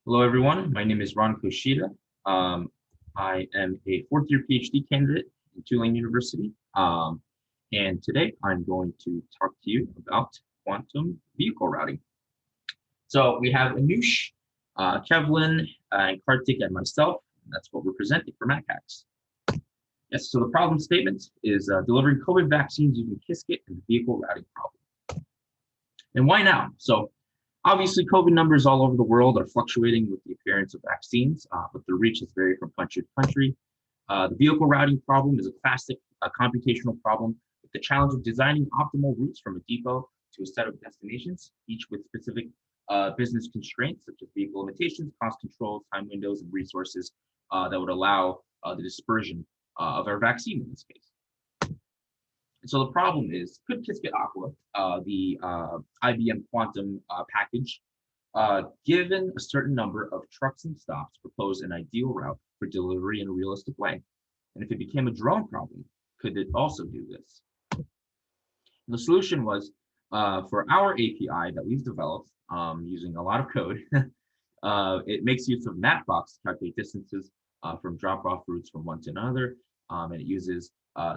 Hello, everyone. My name is Ron Koshida. Um, I am a fourth-year PhD candidate in Tulane University. And today I'm going to talk to you about quantum vehicle routing. So we have Anush, Kevlin, and Kartik, and myself. And that's what we're presenting for MacHacks. Yes, so the problem statement is delivering COVID vaccines using Qiskit and the vehicle routing problem. And why now? So obviously, COVID numbers all over the world are fluctuating with the appearance of vaccines, but the reach is vary from country to country. The vehicle routing problem is a classic computational problem with the challenge of designing optimal routes from a depot to a set of destinations, each with specific business constraints such as vehicle limitations, cost controls, time windows, and resources that would allow the dispersion of our vaccine in this case. So the problem is, could Qiskit Aqua, the IBM quantum package, given a certain number of trucks and stops, propose an ideal route for delivery in a realistic way? And if it became a drone problem, could it also do this? And the solution was for our API that we've developed using a lot of code, it makes use of Mapbox to calculate distances from drop-off routes from one to another, and it uses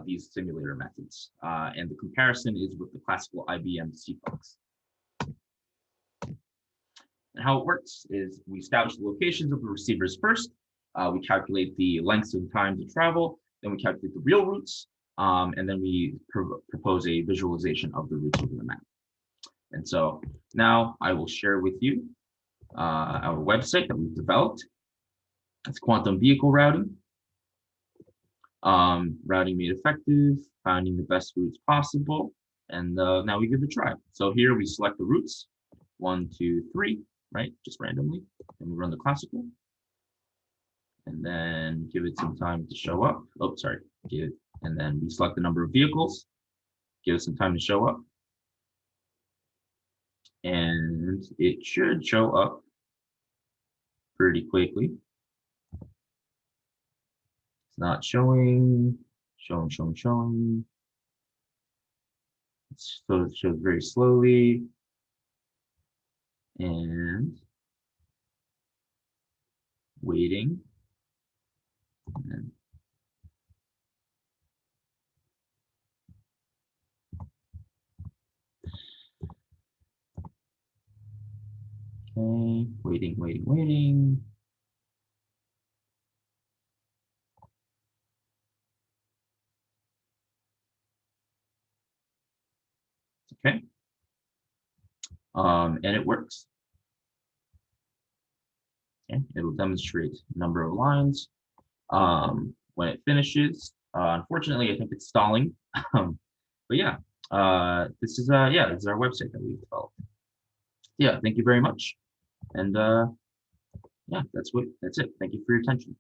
these simulator methods. And the comparison is with the classical IBM CFOX. And how it works is we establish the locations of the receivers first. We calculate the lengths and time to travel. Then we calculate the real routes. And then we propose a visualization of the routes over the map. And so now I will share with you our website that we've developed. It's quantum vehicle routing. Routing made effective, finding the best routes possible, and now we give it a try. So here we select the routes, 1, 2, 3, right, just randomly, and we run the classical, and then give it some time to show up. Oh, sorry, and then we select the number of vehicles, give it some time to show up, and it should show up pretty quickly. It's not showing. So it shows very slowly. And waiting. And okay, waiting. Okay. And it works. Okay, it'll demonstrate number of lines. When it finishes, unfortunately, I think it's stalling. But yeah, this is our website that we've developed. Yeah, thank you very much. And yeah, that's it. Thank you for your attention.